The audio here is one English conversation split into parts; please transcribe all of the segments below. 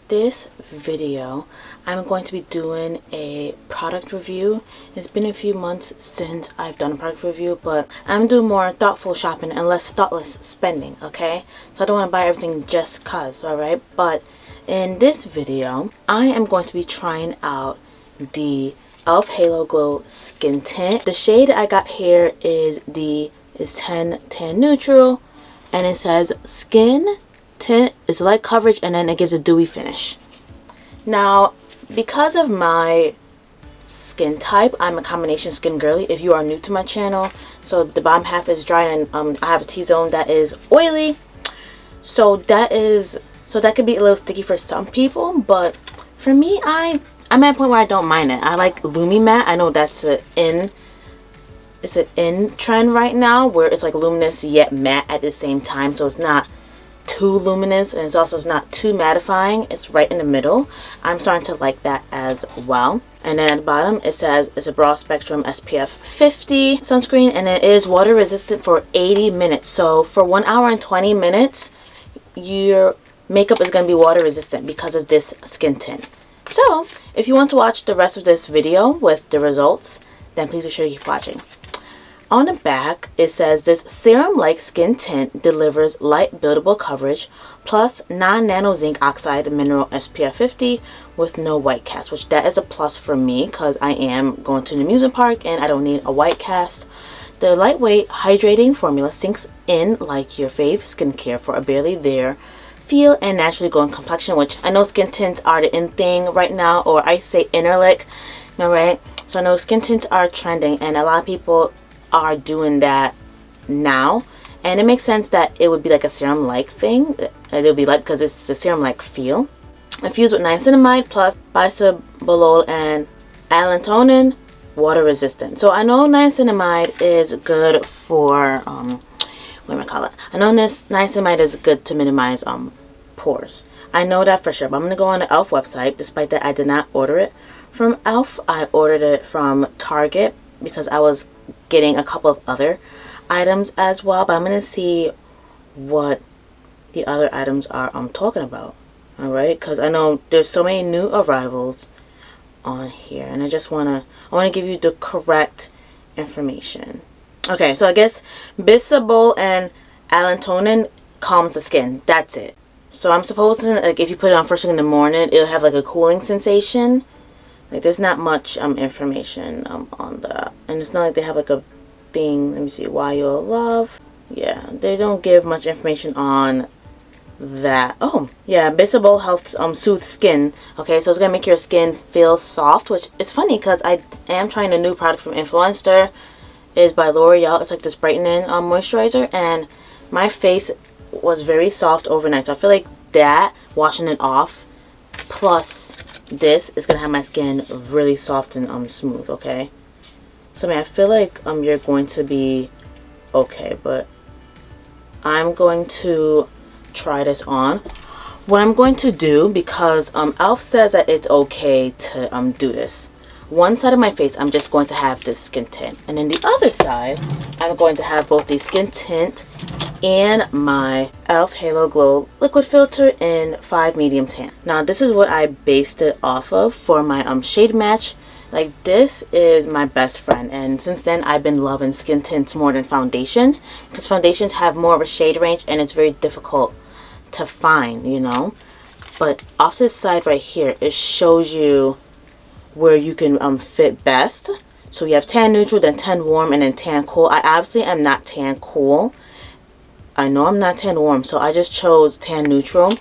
this video, I'm going to be doing a product review. It's been a few months since I've done a product review, but I'm doing more thoughtful shopping and less thoughtless spending, okay? So I don't want to buy everything just cause, alright? But in this video, I am going to be trying out the e.l.f. Halo Glow Skin Tint. The shade I got here is 10 Tan Neutral, and it says Skin Tint is light coverage, and then it gives a dewy finish. Now, because of my skin type, I'm a combination skin girly. If you are new to my channel, so the bottom half is dry, and I have a T-zone that is oily. So that could be a little sticky for some people, but for me, I'm at a point where I don't mind it. I like Lumi Matte. I know that's it's an in trend right now, where it's like luminous yet matte at the same time, so it's not too luminous and it's not too mattifying. It's right in the middle. I'm starting to like that as well. And then at the bottom it says it's a broad spectrum SPF 50 sunscreen, and it is water resistant for 80 minutes. So for 1 hour and 20 minutes your makeup is going to be water resistant because of this skin tint. So if you want to watch the rest of this video with the results, then please be sure to keep watching. On the back, it says this serum-like skin tint delivers light buildable coverage plus non-nano zinc oxide mineral SPF 50 with no white cast, which that is a plus for me because I am going to an amusement park and I don't need a white cast. The lightweight hydrating formula sinks in like your fave skincare for a barely there feel and naturally glowing complexion, which I know skin tints are the in thing right now, or I say Interlick, alright? So I know skin tints are trending and a lot of people are doing that now, and it makes sense that it would be like a serum like thing. It'll be like, because it's a serum like feel. Infused with niacinamide plus bisabolol and allantoin, water resistant. So I know niacinamide is good for what do I call it? I know this niacinamide is good to minimize pores. I know that for sure, but I'm gonna go on the e.l.f. website. Despite that, I did not order it from e.l.f. I ordered it from Target because I was getting a couple of other items as well, but I'm gonna see what the other items are I'm talking about. All right, because I know there's so many new arrivals on here, and I want to give you the correct information. Okay, so I guess bisabolol and allantoin calms the skin. That's it. So I'm supposed to, like, if you put it on first thing in the morning, it'll have like a cooling sensation. Like, there's not much information on that, and it's not like they have like a thing. Let me see, why you'll love. Yeah, they don't give much information on that. Oh yeah, bisabolol helps soothe skin. Okay, so it's gonna make your skin feel soft, which is funny because I am trying a new product from Influencer. It is by L'Oreal. It's like this brightening moisturizer, and my face was very soft overnight, so I feel like that washing it off plus this is gonna have my skin really soft and smooth. Okay, so I mean, I feel like you're going to be okay, but I'm going to try this on. What I'm going to do, because e.l.f. says that it's okay to do this, one side of my face I'm just going to have this skin tint, and then the other side I'm going to have both the skin tint and my e.l.f. Halo Glow liquid filter in 5 medium tan. Now this is what I based it off of for my shade match. Like, this is my best friend, and since then I've been loving skin tints more than foundations, because foundations have more of a shade range and it's very difficult to find, you know. But off this side right here, it shows you where you can fit best. So you have tan neutral, then tan warm, and then tan cool. I obviously am not tan cool. I know I'm not tan warm, so I just chose tan neutral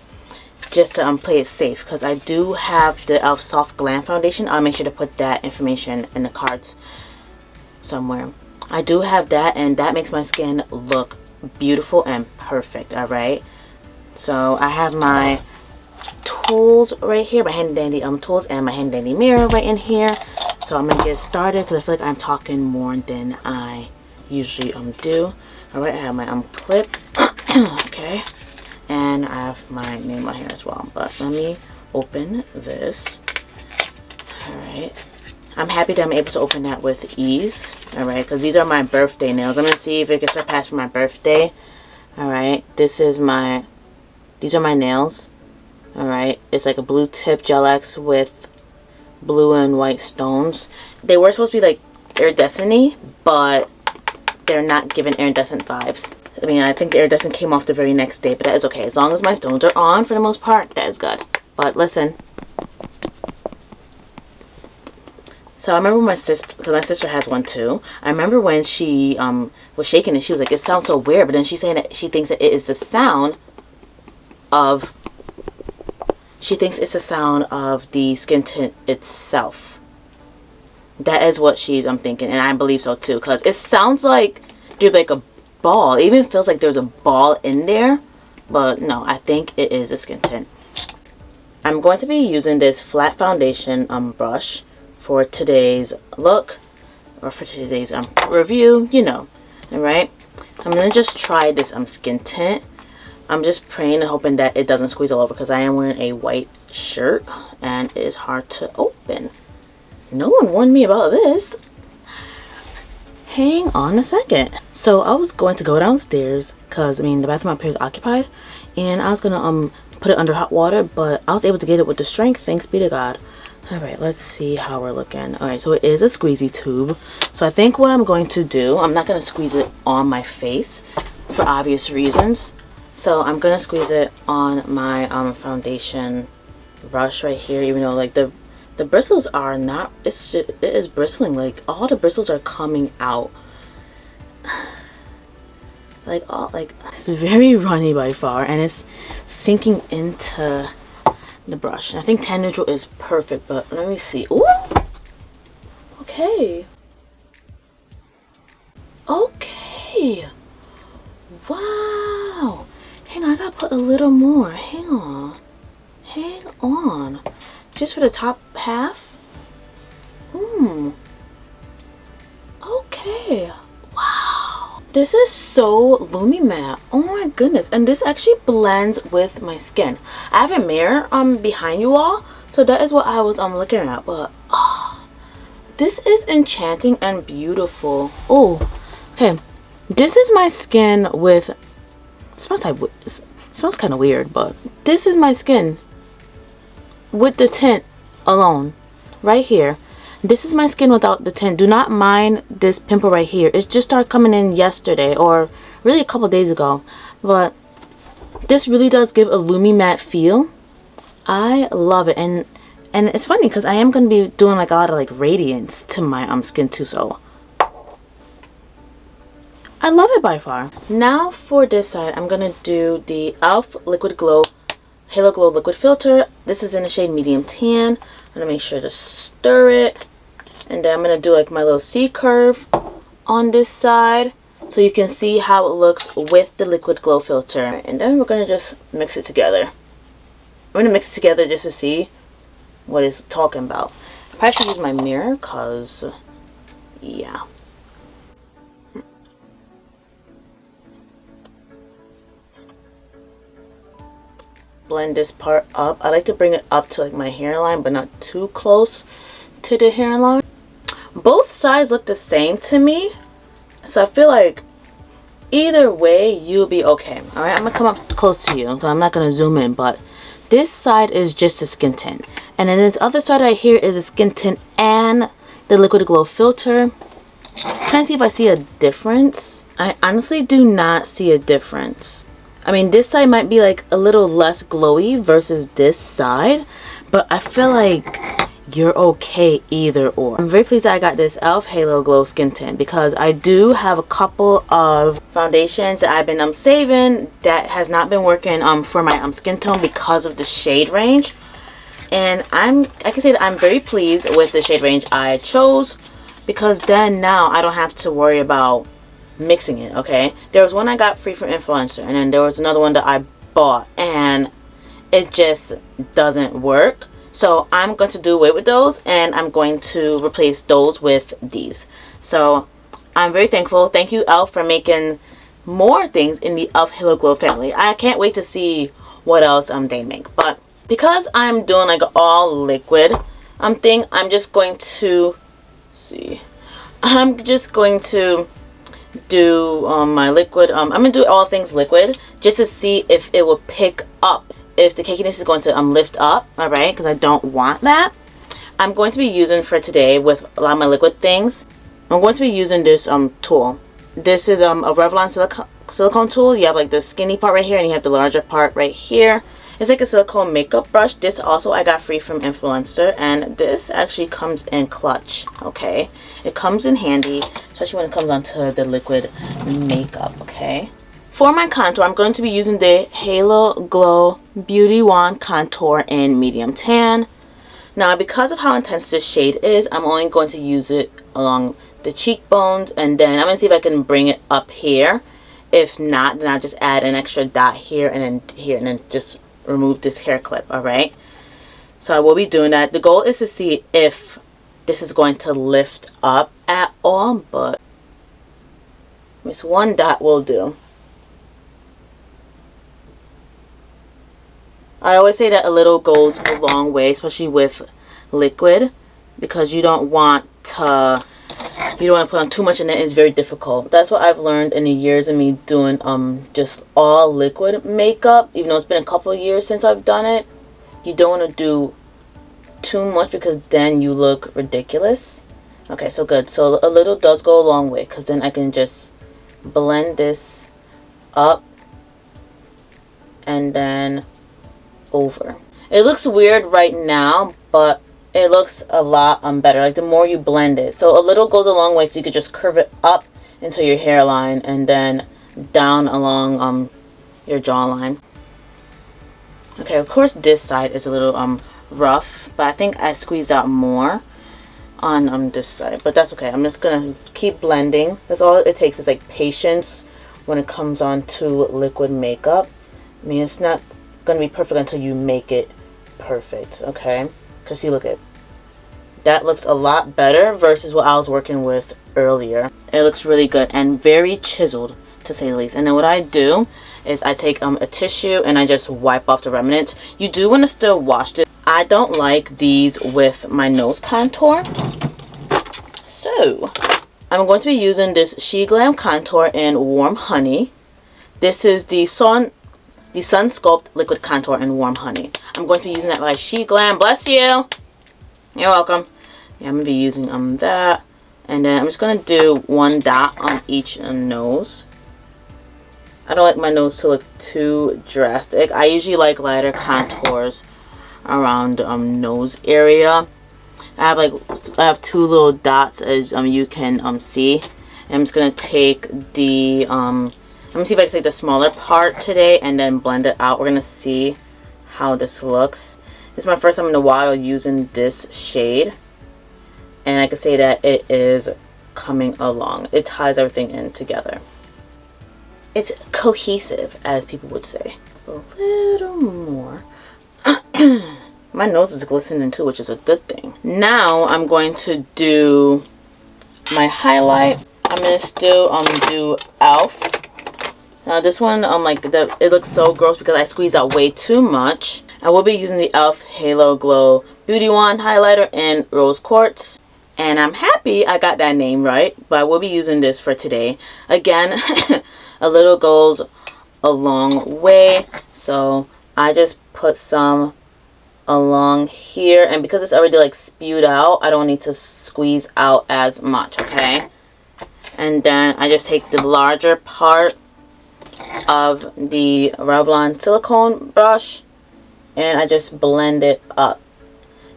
just to play it safe, because I do have the e.l.f. Soft Glam foundation. I'll make sure to put that information in the cards somewhere. I do have that, and that makes my skin look beautiful and perfect. All right, so I have my tools right here, my handy dandy tools, and my handy dandy mirror right in here. So I'm gonna get started because I feel like I'm talking more than I usually do. All right, I have my clip. Okay, and I have my name on here as well, but let me open this. All right, I'm happy that I'm able to open that with ease. All right, because these are my birthday nails. I'm gonna see if it can surpass for my birthday. All right, these are my nails. Alright, it's like a blue tip gel X with blue and white stones. They were supposed to be like iridescent-y, but they're not giving iridescent vibes. I mean, I think the iridescent came off the very next day, but that is okay. As long as my stones are on for the most part, that is good. But listen. So I remember my sister, because my sister has one too. I remember when she was shaking it, she was like, it sounds so weird. But then she's saying that she thinks that it is the sound of, she thinks it's the sound of the skin tint itself. That is what she's thinking, and I believe so too, because it sounds like there's like a ball. It even feels like there's a ball in there, but no, I think it is a skin tint. I'm going to be using this flat foundation brush for today's look, or for today's review, you know. Alright, I'm gonna just try this skin tint. I'm just praying and hoping that it doesn't squeeze all over, because I am wearing a white shirt and it is hard to open. No one warned me about this. Hang on a second. So I was going to go downstairs, because I mean the bathroom up here is occupied, and I was gonna put it under hot water, but I was able to get it with the strength, thanks be to God. Alright, let's see how we're looking. Alright, so it is a squeezy tube. So I think what I'm going to do, I'm not going to squeeze it on my face for obvious reasons. So I'm going to squeeze it on my foundation brush right here, even though like the bristles are not, it is bristling, like all the bristles are coming out. Like it's very runny by far, and it's sinking into the brush. And I think tan neutral is perfect, but let me see. Ooh, okay, okay, wow. Hang on, I gotta put a little more. Hang on, just for the top half. Okay, wow, this is so lumi matte. Oh my goodness. And this actually blends with my skin. I have a mirror behind you all, so that is what I was looking at. But this is enchanting and beautiful. Oh, okay, this is my skin with, it smells kind of weird, but this is my skin with the tint alone right here. This is my skin without the tint. Do not mind this pimple right here. It just started coming in yesterday, or really a couple days ago, but this really does give a lumi matte feel. I love it. And it's funny because I am going to be doing like a lot of like radiance to my skin too, so I love it by far. Now for this side, I'm going to do the e.l.f. Liquid Glow Halo Glow Liquid Filter. This is in the shade Medium Tan. I'm going to make sure to stir it. And then I'm going to do like my little C curve on this side, so you can see how it looks with the Liquid Glow Filter. And then we're going to just mix it together. I'm going to mix it together just to see what it's talking about. I probably should use my mirror, because, yeah. Blend this part up. I like to bring it up to like my hairline, but not too close to the hairline. Both sides look the same to me, so I feel like either way you'll be okay. All right, I'm gonna come up close to you, so I'm not gonna zoom in, but this side is just a skin tint, and then this other side right here is a skin tint and the Liquid Glow Filter. I'm trying to see if I see a difference. I honestly do not see a difference. I mean, this side might be like a little less glowy versus this side, but I feel like you're okay either or. I'm very pleased that I got this e.l.f. Halo Glow Skin Tint, because I do have a couple of foundations that I've been saving that has not been working for my skin tone because of the shade range. And I can say that I'm very pleased with the shade range I chose, because then now I don't have to worry about mixing it. Okay, there was one I got free from Influencer, and then there was another one that I bought, and it just doesn't work. So I'm going to do away with those, and I'm going to replace those with these. So I'm very thankful. Thank you, e.l.f., for making more things in the e.l.f. Halo Glow family. I can't wait to see what else they make. But because I'm doing like all liquid thing, I'm just going to see. I'm just going to do my liquid. I'm gonna do all things liquid just to see if it will pick up if the cakiness is going to lift up, all right, because I don't want that. I'm going to be using for today with a lot of my liquid things, I'm going to be using this tool. This is a Revlon silicone tool. You have like the skinny part right here, and you have the larger part right here. It's like a silicone makeup brush. This also I got free from Influencer, and this actually comes in clutch. Okay, it comes in handy, especially when it comes onto the liquid makeup. Okay, for my contour, I'm going to be using the Halo Glow Beauty Wand Contour in medium tan. Now, because of how intense this shade is, I'm only going to use it along the cheekbones, and then I'm going to see if I can bring it up here. If not, then I'll just add an extra dot here and then here, and then just remove this hair clip, alright? So I will be doing that. The goal is to see if this is going to lift up at all, but just one dot will do. I always say that a little goes a long way, especially with liquid, because you don't want to put on too much, and it's very difficult. That's what I've learned in the years of me doing just all liquid makeup. Even though it's been a couple of years since I've done it, you don't want to do too much because then you look ridiculous. Okay, so good. So a little does go a long way, because then I can just blend this up and then over. It looks weird right now, but it looks a lot better, like the more you blend it. So a little goes a long way, so you could just curve it up into your hairline and then down along your jawline. Okay, of course this side is a little rough, but I think I squeezed out more on this side, but that's okay. I'm just gonna keep blending. That's all it takes, is like patience when it comes on to liquid makeup. I mean, it's not gonna be perfect until you make it perfect, okay? Because see, look at that, looks a lot better versus what I was working with earlier. It looks really good and very chiseled, to say the least. And then what I do is I take a tissue and I just wipe off the remnants. You do want to still wash it. I don't like these with my nose contour, so I'm going to be using this SheGlam contour in Warm Honey. This is the Sun Sculpt Liquid Contour in Warm Honey. I'm going to be using that by SheGlam. Bless you. You're welcome. Yeah, I'm going to be using that. And then I'm just going to do one dot on each nose. I don't like my nose to look too drastic. I usually like lighter contours around nose area. I have two little dots, as you can see. And I'm just going to take the let me see if I can take the smaller part today and then blend it out. We're going to see how this looks. This is my first time in a while using this shade, and I can say that it is coming along. It ties everything in together. It's cohesive, as people would say. A little more. My nose is glistening too, which is a good thing. Now I'm going to do my highlight. I'm going to still do e.l.f. Now this one, it looks so gross because I squeezed out way too much. I will be using the e.l.f. Halo Glow Beauty Wand Highlighter in Rose Quartz. And I'm happy I got that name right, but I will be using this for today. Again, a little goes a long way. So I just put some along here. And because it's already like spewed out, I don't need to squeeze out as much, okay? And then I just take the larger part of the Revlon silicone brush and I just blend it up.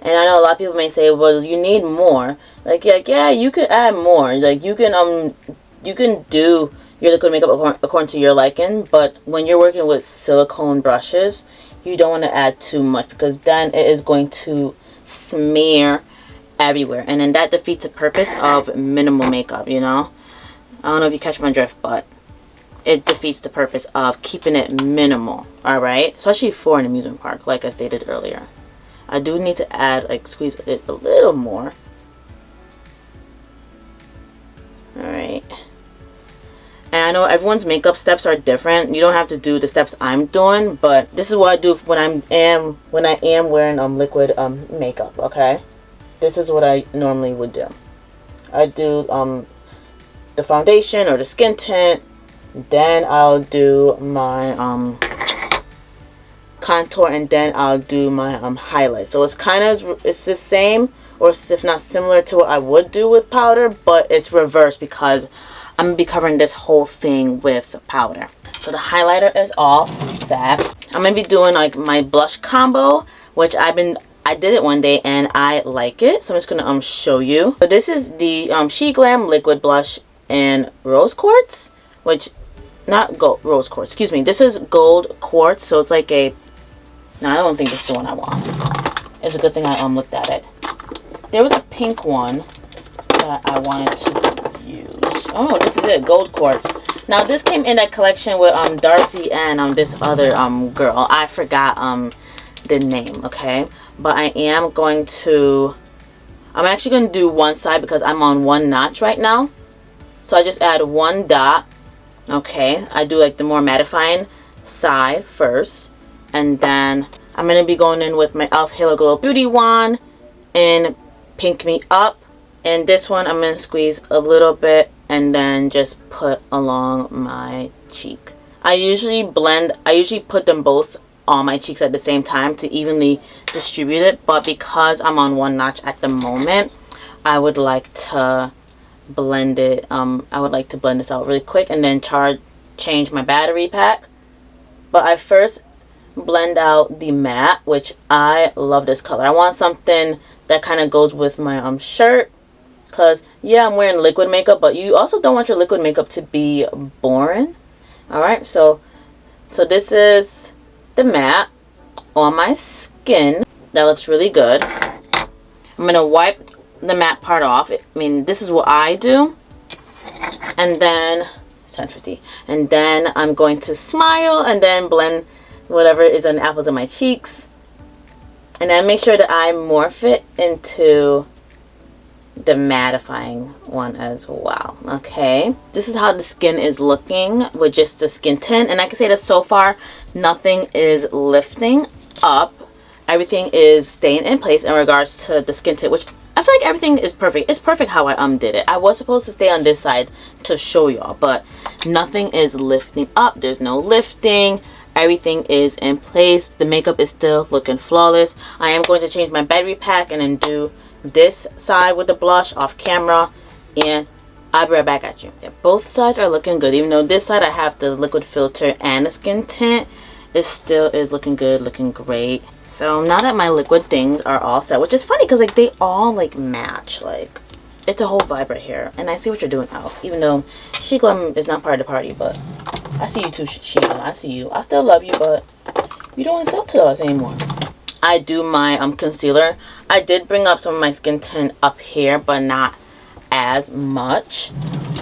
And I know a lot of people may say, well, you need more. Like, yeah, you could add more. Like, you can do your liquid makeup according to your liking, but when you're working with silicone brushes, you don't want to add too much, because then it is going to smear everywhere, and then that defeats the purpose of minimal makeup, you know? I don't know if you catch my drift, but it defeats the purpose of keeping it minimal, alright? Especially for an amusement park, like I stated earlier. I do need to add, like, squeeze it a little more. Alright. And I know everyone's makeup steps are different. You don't have to do the steps I'm doing, but this is what I do when I am wearing liquid makeup, okay? This is what I normally would do. I do the foundation or the skin tint, then I'll do my contour, and then I'll do my highlight. So it's kind of, it's the same, or if not similar to what I would do with powder, but it's reversed because I'm gonna be covering this whole thing with powder. So the highlighter is all set. I'm gonna be doing like my blush combo, which I did it one day and I like it, so I'm just gonna show you. So this is the SheGlam liquid blush in rose quartz, which not gold rose quartz, excuse me, this is gold quartz. So it's like a, no, I don't think this is the one I want. It's a good thing I looked at it. There was a pink one that I wanted to use. Oh, this is it, gold quartz. Now this came in a collection with Darcy and this other girl. I forgot the name, okay? But I am going to, I'm actually going to do one side because I'm on one notch right now. So I just add one dot, okay? I do like the more mattifying side first. And then I'm going to be going in with my e.l.f. Halo Glow Beauty Wand in Pink Me Up. And this one I'm going to squeeze a little bit and then just put along my cheek. I usually put them both on my cheeks at the same time to evenly distribute it, but because I'm on one notch at the moment, I would like to blend it. I would like to blend this out really quick and then change my battery pack. But I first blend out the matte, which I love this color. I want something that kind of goes with my shirt. Because, yeah, I'm wearing liquid makeup, but you also don't want your liquid makeup to be boring. Alright, so this is the matte on my skin. That looks really good. I'm going to wipe the matte part off. I mean, this is what I do. And then, 750. And then I'm going to smile and then blend whatever is on the apples of my cheeks. And then make sure that I morph it into the mattifying one as well. Okay, this is how the skin is looking with just the skin tint, and I can say that so far nothing is lifting up. Everything is staying in place in regards to the skin tint, which I feel like everything is perfect. It's perfect how I did it. I was supposed to stay on this side to show y'all, but nothing is lifting up. There's no lifting. Everything is in place. The makeup is still looking flawless. I am going to change my battery pack and then do this side with the blush off camera, and I'll be right back at you. Yeah, both sides are looking good. Even though this side I have the liquid filter and the skin tint, it still is looking good, looking great. So now that my liquid things are all set, which is funny because like they all like match, like it's a whole vibe right here. And I see what you're doing out, even though SheGlam is not part of the party, but I see you too, SheGlam. I see you. I still love you, but you don't want to sell to us anymore. I do my concealer. I did bring up some of my skin tint up here, but not as much.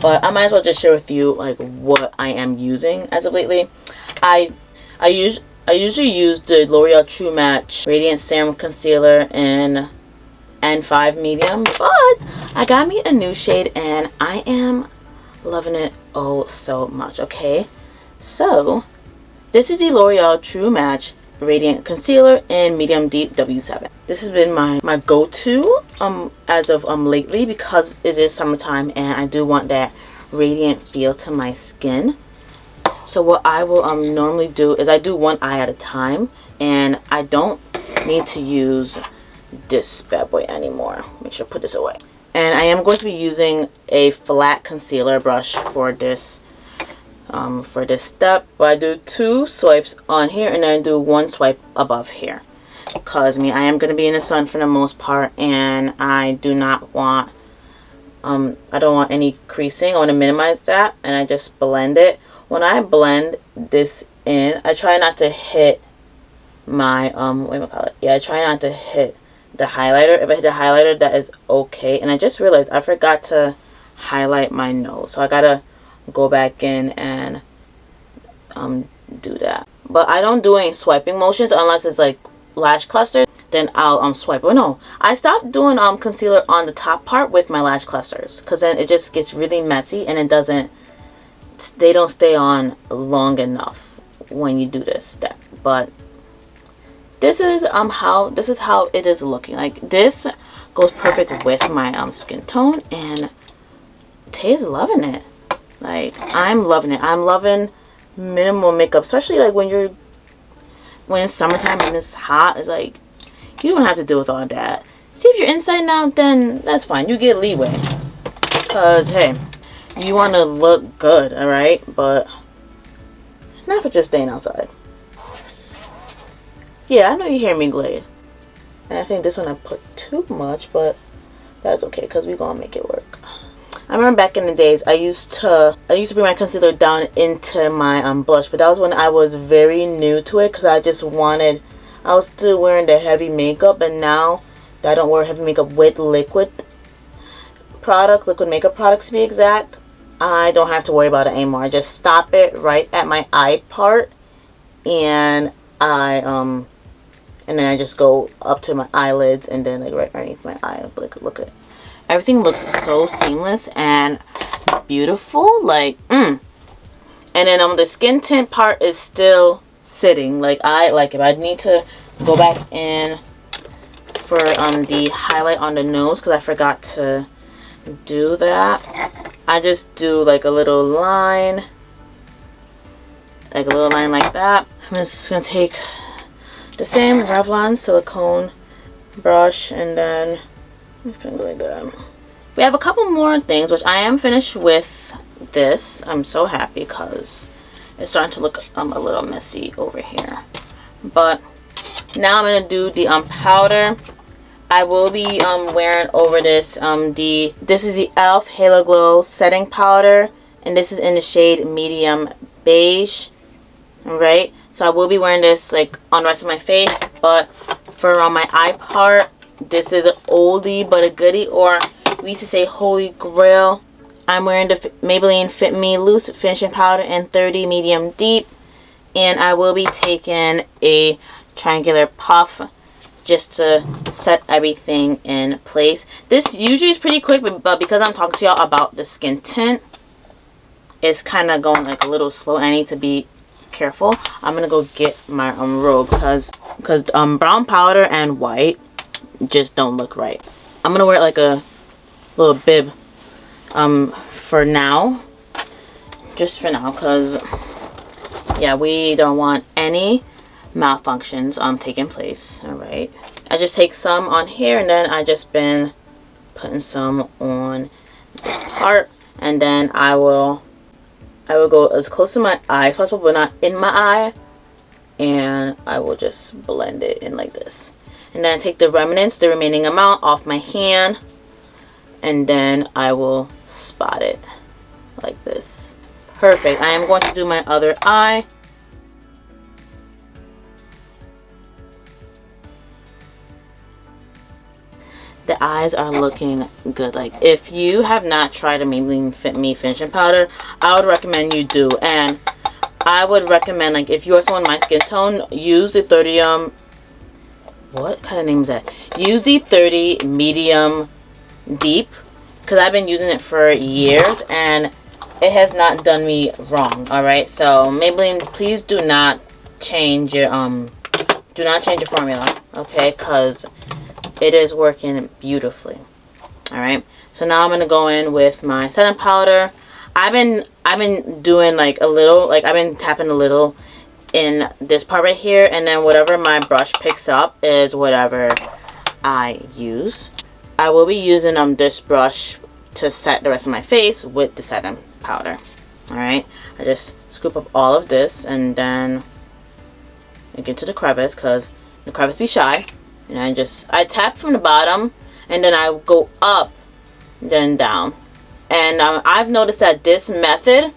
But I might as well just share with you like what I am using as of lately. I usually use the L'Oreal True Match Radiant Serum Concealer in N5 Medium, but I got me a new shade and I am loving it oh so much. Okay, so this is the L'Oreal True Match Radiant Concealer in Medium Deep W7. This has been my go-to as of lately because it is summertime and I do want that radiant feel to my skin. So what I will normally do is I do one eye at a time, and I don't need to use this bad boy anymore. Make sure to put this away. And I am going to be using a flat concealer brush for this step. But I do 2 swipes on here and then I do 1 swipe above here, because I am going to be in the sun for the most part, and I do not want I don't want any creasing. I want to minimize that, and I just blend it. When I blend this in, I try not to hit my I try not to hit the highlighter. If I hit the highlighter, that is okay. And I just realized I forgot to highlight my nose, so I gotta go back in and do that. But I don't do any swiping motions unless it's like lash clusters. Then I'll swipe. Oh no, I stopped doing concealer on the top part with my lash clusters, because then it just gets really messy and they don't stay on long enough when you do this step. But this is how it is looking. Like, this goes perfect with my skin tone, and Tay is loving it. Like, I'm loving it. I'm loving minimal makeup, especially like when you're when it's summertime and it's hot, it's like, you don't have to deal with all that. See, if you're inside now, then that's fine. You get leeway. Because, hey, you want to look good, alright? But not for just staying outside. Yeah, I know you hear me, Glade. And I think this one I put too much, but that's okay because we're going to make it work. I remember back in the days, I used to bring my concealer down into my blush, but that was when I was very new to it because I was still wearing the heavy makeup, and now that I don't wear heavy makeup with liquid makeup products to be exact, I don't have to worry about it anymore. I just stop it right at my eye part, and and then I just go up to my eyelids and then like right underneath my eye. Like, look at it. Everything looks so seamless and beautiful. Like, And then the skin tint part is still sitting. Like, I like it. I need to go back in for the highlight on the nose because I forgot to do that. I just do like a little line. Like a little line like that. I'm just going to take the same Revlon silicone brush and then I'm just going to go like that. We have a couple more things, which I am finished with this. I'm so happy because it's starting to look a little messy over here. But now I'm going to do the powder. I will be wearing over this this is the e.l.f. Halo Glow setting powder, and this is in the shade medium beige. Right, so I will be wearing this like on the rest of my face, but for on my eye part, this is an oldie but a goodie, or we used to say holy grail. I'm wearing the Maybelline Fit Me Loose Finishing Powder in 30 Medium Deep, and I will be taking a triangular puff just to set everything in place. This usually is pretty quick, but because I'm talking to y'all about the skin tint, it's kind of going like a little slow, and I need to be careful. I'm gonna go get my robe because brown powder and white just don't look right. I'm gonna wear like a little bib for now, just for now, because yeah, we don't want any malfunctions taking place. All right, I just take some on here, and then I just been putting some on this part, and then I will go as close to my eye as possible, but not in my eye. And I will just blend it in like this. And then I take the remaining amount off my hand. And then I will spot it like this. Perfect. I am going to do my other eye. The eyes are looking good. Like, if you have not tried a Maybelline Fit Me finishing powder, I would recommend you do. And I would recommend, like, if you are someone my skin tone, use the 30 what kind of name is that? Use the 30 Medium Deep, because I've been using it for years and it has not done me wrong. All right, so Maybelline, please do not change your formula, okay? Because it is working beautifully. All right, so now I'm gonna go in with my setting powder. I've been doing like a little, like I've been tapping a little in this part right here, and then whatever my brush picks up is whatever I use. I will be using this brush to set the rest of my face with the setting powder. All right, I just scoop up all of this and then I get to the crevice, because the crevice be shy. And I tap from the bottom, and then I go up, then down. And I've noticed that this method,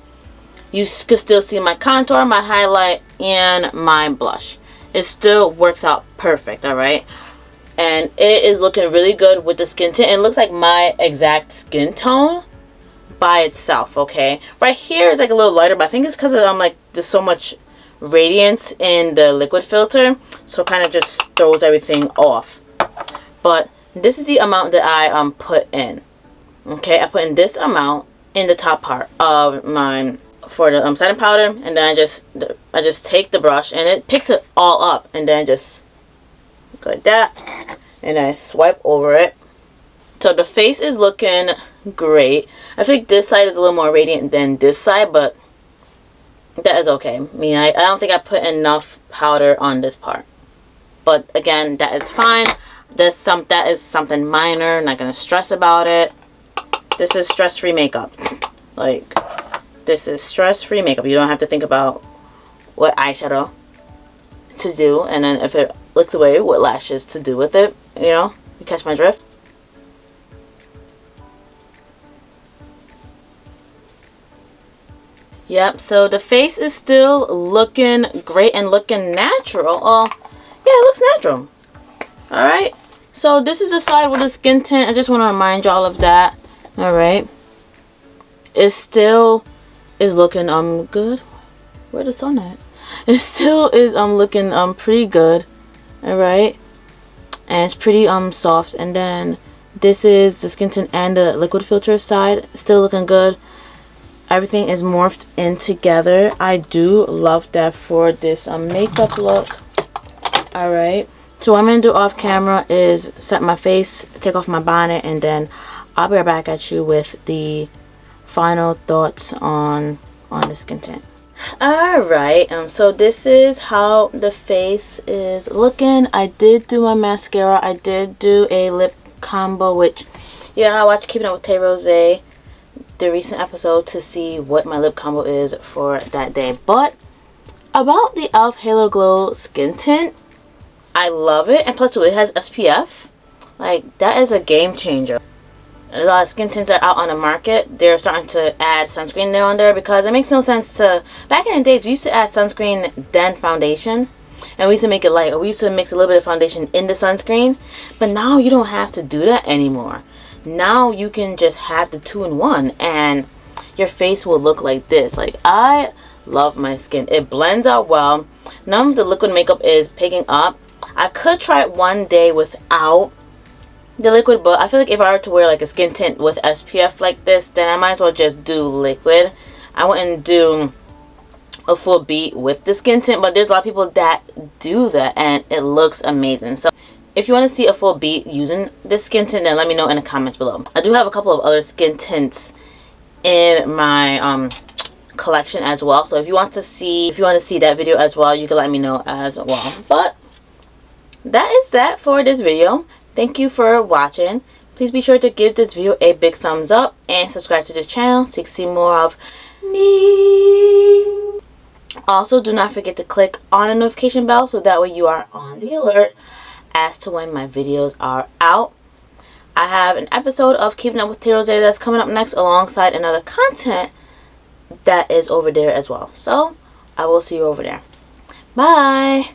you can still see my contour, my highlight, and my blush. It still works out perfect, all right? And it is looking really good with the skin tint. It looks like my exact skin tone by itself, okay? Right here is like a little lighter, but I think it's because there's so much radiance in the liquid filter, so it kind of just throws everything off. But this is the amount that I put in. Okay, I put in this amount in the top part of mine for the setting powder, and then I just take the brush and it picks it all up, and then just go like that, and I swipe over it. So the face is looking great. I think this side is a little more radiant than this side, but that is okay. I mean, I don't think I put enough powder on this part. But again, that is fine. That is something minor. Not gonna stress about it. This is stress-free makeup. Like, this is stress-free makeup. You don't have to think about what eyeshadow to do, and then if it looks away, what lashes to do with it. You know, you catch my drift. Yep, so the face is still looking great and looking natural. Oh, yeah, it looks natural. Alright, so this is the side with the skin tint. I just want to remind y'all of that. Alright. It still is looking good. Where the sun at? It still is looking pretty good. Alright. And it's pretty soft. And then this is the skin tint and the liquid filter side. Still looking good. Everything is morphed in together. I do love that for this makeup look. Alright. So what I'm going to do off camera is set my face, take off my bonnet, and then I'll be right back at you with the final thoughts on the skin tint. Alright, so this is how the face is looking. I did do my mascara. I did do a lip combo, which, yeah, I watched Keeping Up with Tay Rosé, the recent episode, to see what my lip combo is for that day. But about the e.l.f. Halo Glow skin tint, I love it. And plus too, it has SPF. Like, that is a game changer. A lot of skin tints are out on the market. They're starting to add sunscreen there on there, because it makes no sense to, back in the days we used to add sunscreen then foundation, and we used to make it light, or we used to mix a little bit of foundation in the sunscreen. But now you don't have to do that anymore. Now you can just have the 2-in-1 and your face will look like this. Like, I love my skin. It blends out well. None of the liquid makeup is picking up. I could try it one day without the liquid, but I feel like if I were to wear like a skin tint with SPF like this, then I might as well just do liquid. I wouldn't do a full beat with the skin tint, but there's a lot of people that do that and it looks amazing. So if you want to see a full beat using this skin tint, then let me know in the comments below. I do have a couple of other skin tints in my collection as well. So if you want to see that video as well, you can let me know as well. But that is that for this video. Thank you for watching. Please be sure to give this video a big thumbs up and subscribe to this channel so you can see more of me. Also, do not forget to click on the notification bell so that way you are on the alert as to when my videos are out. I have an episode of Keeping Up with Tay Rosé that's coming up next, alongside another content that is over there as well. So I will see you over there. Bye.